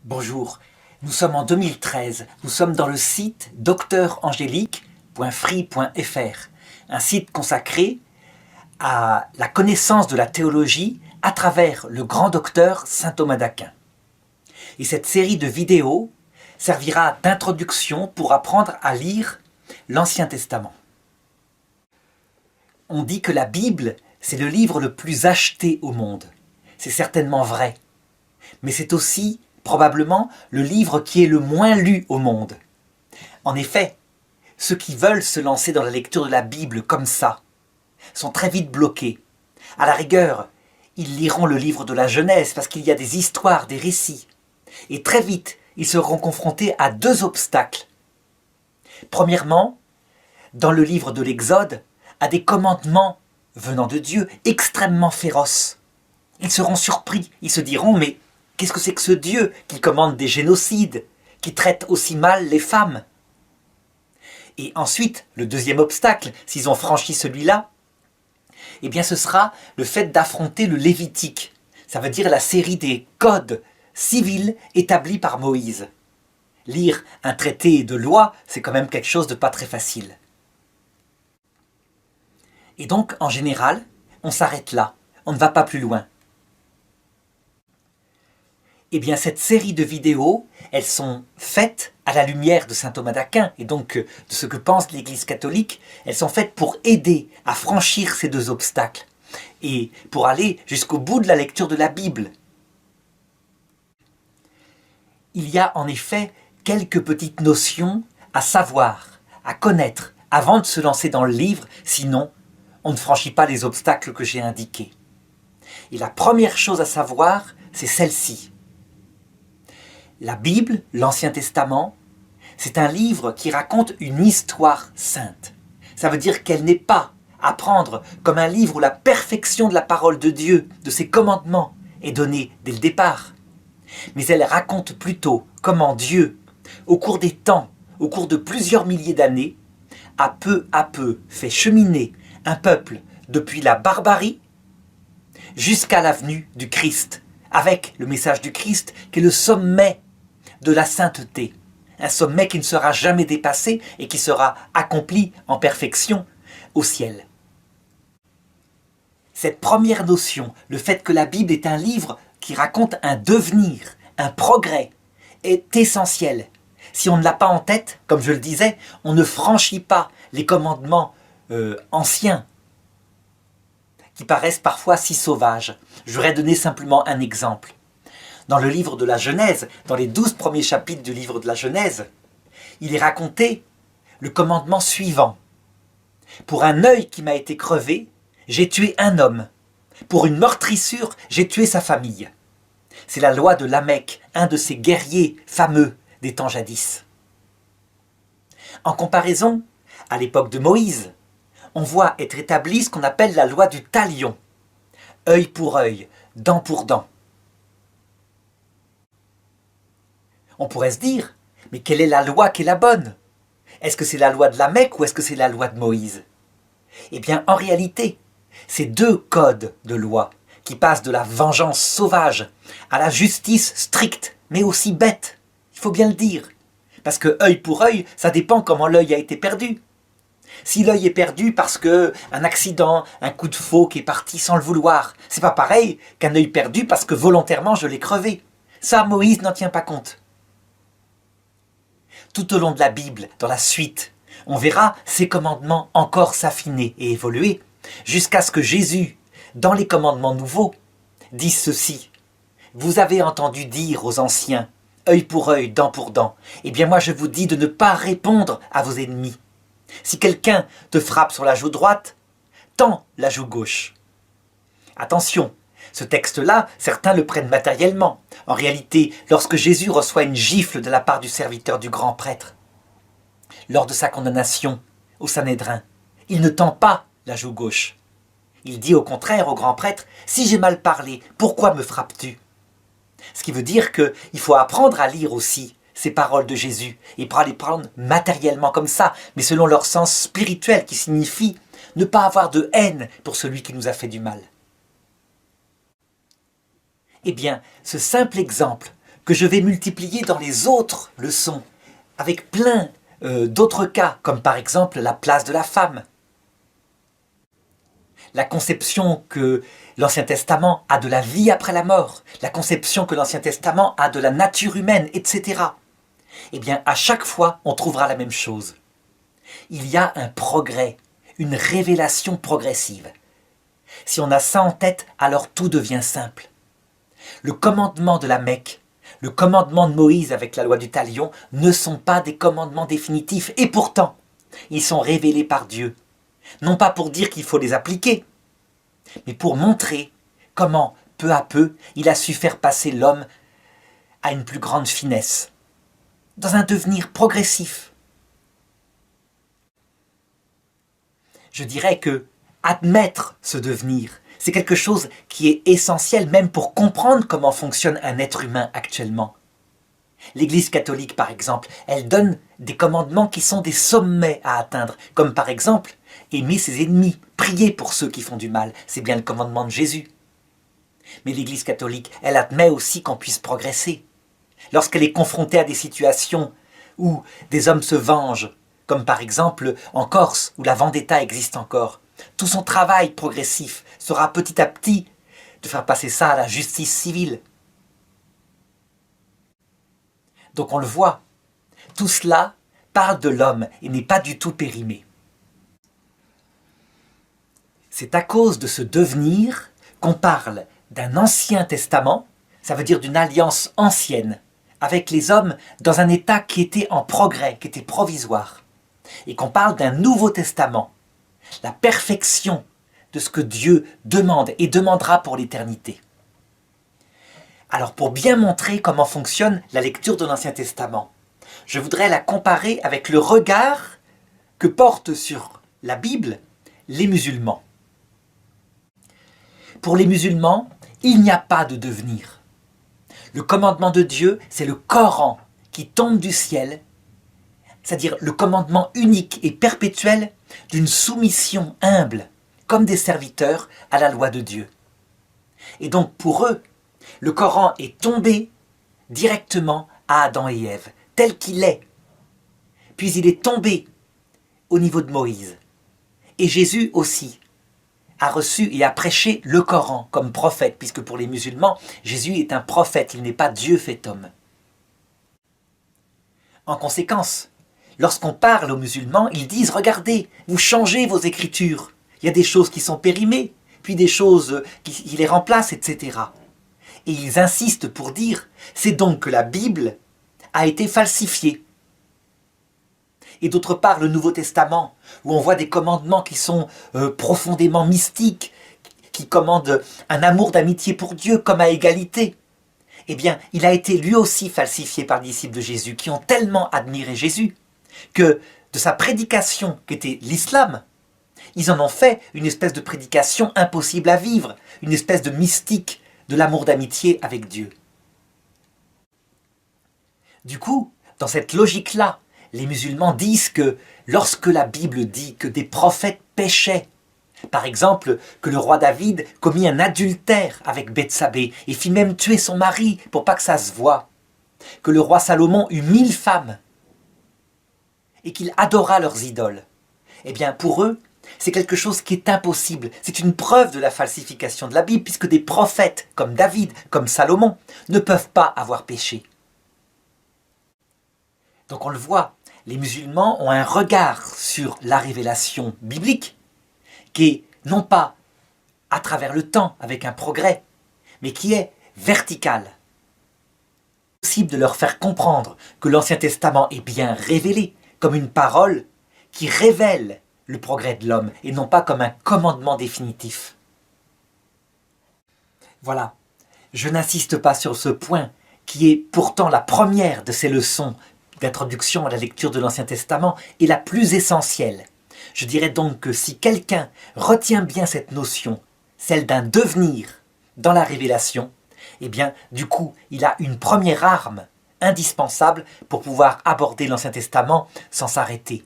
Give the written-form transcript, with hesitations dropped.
Bonjour, nous sommes en 2013, nous sommes dans le site docteurangélique.free.fr, un site consacré à la connaissance de la théologie à travers le grand docteur saint Thomas d'Aquin. Et cette série de vidéos servira d'introduction pour apprendre à lire l'Ancien Testament. On dit que la Bible, c'est le livre le plus acheté au monde. C'est certainement vrai, mais c'est aussi probablement le livre qui est le moins lu au monde. En effet, ceux qui veulent se lancer dans la lecture de la Bible comme ça sont très vite bloqués. À la rigueur, ils liront le livre de la Genèse parce qu'il y a des histoires, des récits. Et très vite, ils seront confrontés à deux obstacles. Premièrement, dans le livre de l'Exode, à des commandements venant de Dieu extrêmement féroces. Ils seront surpris, ils se diront « mais qu'est-ce que c'est que ce Dieu qui commande des génocides, qui traite aussi mal les femmes ?» Et ensuite, le deuxième obstacle, s'ils ont franchi celui-là, eh bien ce sera le fait d'affronter le Lévitique. Ça veut dire la série des codes civils établis par Moïse. Lire un traité de loi, c'est quand même quelque chose de pas très facile. Et donc, en général, on s'arrête là, on ne va pas plus loin. Eh bien, cette série de vidéos, elles sont faites à la lumière de saint Thomas d'Aquin et donc de ce que pense l'Église catholique. Elles sont faites pour aider à franchir ces deux obstacles et pour aller jusqu'au bout de la lecture de la Bible. Il y a en effet quelques petites notions à savoir, à connaître, avant de se lancer dans le livre, sinon on ne franchit pas les obstacles que j'ai indiqués. Et la première chose à savoir, c'est celle-ci. La Bible, l'Ancien Testament, c'est un livre qui raconte une histoire sainte. Ça veut dire qu'elle n'est pas à prendre comme un livre où la perfection de la parole de Dieu, de ses commandements, est donnée dès le départ. Mais elle raconte plutôt comment Dieu, au cours des temps, au cours de plusieurs milliers d'années, a peu à peu fait cheminer un peuple depuis la barbarie jusqu'à la venue du Christ, avec le message du Christ qui est le sommet de la sainteté, un sommet qui ne sera jamais dépassé et qui sera accompli en perfection au ciel. Cette première notion, le fait que la Bible est un livre qui raconte un devenir, un progrès, est essentiel. Si on ne l'a pas en tête, comme je le disais, on ne franchit pas les commandements anciens qui paraissent parfois si sauvages. Je voudrais donner simplement un exemple. Dans le livre de la Genèse, dans les 12 premiers chapitres du livre de la Genèse, il est raconté le commandement suivant. Pour un œil qui m'a été crevé, j'ai tué un homme. Pour une meurtrissure, j'ai tué sa famille. C'est la loi de Lamech, un de ces guerriers fameux des temps jadis. En comparaison, à l'époque de Moïse, on voit être établi ce qu'on appelle la loi du talion. Œil pour œil, dent pour dent. On pourrait se dire, mais quelle est la loi qui est la bonne? Est-ce que c'est la loi de Lamech ou est-ce que c'est la loi de Moïse? Eh bien, en réalité, c'est deux codes de loi qui passent de la vengeance sauvage à la justice stricte, mais aussi bête. Il faut bien le dire. Parce que œil pour œil, ça dépend comment l'œil a été perdu. Si l'œil est perdu parce qu'un accident, un coup de faux qui est parti sans le vouloir, c'est pas pareil qu'un œil perdu parce que volontairement je l'ai crevé. Ça, Moïse n'en tient pas compte. Tout au long de la Bible, dans la suite, on verra ces commandements encore s'affiner et évoluer, jusqu'à ce que Jésus, dans les commandements nouveaux, dise ceci. Vous avez entendu dire aux anciens, œil pour œil, dent pour dent. Eh bien moi je vous dis de ne pas répondre à vos ennemis. Si quelqu'un te frappe sur la joue droite, tends la joue gauche. Attention, ce texte-là, certains le prennent matériellement. En réalité, lorsque Jésus reçoit une gifle de la part du serviteur du grand prêtre, lors de sa condamnation au Sanhédrin, il ne tend pas la joue gauche. Il dit au contraire au grand prêtre, « Si j'ai mal parlé, pourquoi me frappes-tu » Ce qui veut dire qu'il faut apprendre à lire aussi ces paroles de Jésus et pas les prendre matériellement comme ça, mais selon leur sens spirituel qui signifie ne pas avoir de haine pour celui qui nous a fait du mal. Eh bien, ce simple exemple que je vais multiplier dans les autres leçons, avec plein d'autres cas, comme par exemple la place de la femme, la conception que l'Ancien Testament a de la vie après la mort, la conception que l'Ancien Testament a de la nature humaine, etc. Eh bien, à chaque fois, on trouvera la même chose. Il y a un progrès, une révélation progressive. Si on a ça en tête, alors tout devient simple. Le commandement de la Mecque, le commandement de Moïse avec la loi du talion ne sont pas des commandements définitifs. Et pourtant, ils sont révélés par Dieu. Non pas pour dire qu'il faut les appliquer, mais pour montrer comment, peu à peu, il a su faire passer l'homme à une plus grande finesse, dans un devenir progressif. Je dirais que admettre ce devenir, c'est quelque chose qui est essentiel même pour comprendre comment fonctionne un être humain actuellement. L'Église catholique, par exemple, elle donne des commandements qui sont des sommets à atteindre, comme par exemple aimer ses ennemis, prier pour ceux qui font du mal, c'est bien le commandement de Jésus. Mais l'Église catholique, elle admet aussi qu'on puisse progresser. Lorsqu'elle est confrontée à des situations où des hommes se vengent, comme par exemple en Corse, où la vendetta existe encore, tout son travail progressif sera petit à petit de faire passer ça à la justice civile. Donc on le voit, tout cela parle de l'homme et n'est pas du tout périmé. C'est à cause de ce devenir qu'on parle d'un ancien testament, ça veut dire d'une alliance ancienne, avec les hommes dans un état qui était en progrès, qui était provisoire, et qu'on parle d'un nouveau testament, la perfection de ce que Dieu demande et demandera pour l'éternité. Alors pour bien montrer comment fonctionne la lecture de l'Ancien Testament, je voudrais la comparer avec le regard que portent sur la Bible les musulmans. Pour les musulmans, il n'y a pas de devenir. Le commandement de Dieu, c'est le Coran qui tombe du ciel, c'est-à-dire le commandement unique et perpétuel d'une soumission humble, comme des serviteurs à la loi de Dieu. Et donc pour eux, le Coran est tombé directement à Adam et Ève, tel qu'il est. Puis il est tombé au niveau de Moïse. Et Jésus aussi a reçu et a prêché le Coran comme prophète, puisque pour les musulmans, Jésus est un prophète, il n'est pas Dieu fait homme. En conséquence, lorsqu'on parle aux musulmans, ils disent « Regardez, vous changez vos écritures. Il y a des choses qui sont périmées, puis des choses qui les remplacent, etc. » Et ils insistent pour dire « C'est donc que la Bible a été falsifiée. » Et d'autre part, le Nouveau Testament, où on voit des commandements qui sont profondément mystiques, qui commandent un amour d'amitié pour Dieu comme à égalité. Eh bien, il a été lui aussi falsifié par les disciples de Jésus, qui ont tellement admiré Jésus, que de sa prédication, qui était l'islam, ils en ont fait une espèce de prédication impossible à vivre, une espèce de mystique de l'amour d'amitié avec Dieu. Du coup, dans cette logique-là, les musulmans disent que lorsque la Bible dit que des prophètes péchaient, par exemple que le roi David commit un adultère avec Bethsabée et fit même tuer son mari pour pas que ça se voie, que le roi Salomon eut 1000 femmes et qu'il adora leurs idoles, eh bien pour eux, c'est quelque chose qui est impossible. C'est une preuve de la falsification de la Bible, puisque des prophètes comme David, comme Salomon, ne peuvent pas avoir péché. Donc on le voit, les musulmans ont un regard sur la révélation biblique qui est non pas à travers le temps avec un progrès, mais qui est vertical. C'est possible de leur faire comprendre que l'Ancien Testament est bien révélé comme une parole qui révèle le progrès de l'homme et non pas comme un commandement définitif. Voilà, je n'insiste pas sur ce point qui est pourtant la première de ces leçons d'introduction à la lecture de l'Ancien Testament et la plus essentielle. Je dirais donc que si quelqu'un retient bien cette notion, celle d'un devenir dans la révélation, eh bien, du coup, il a une première arme indispensable pour pouvoir aborder l'Ancien Testament sans s'arrêter.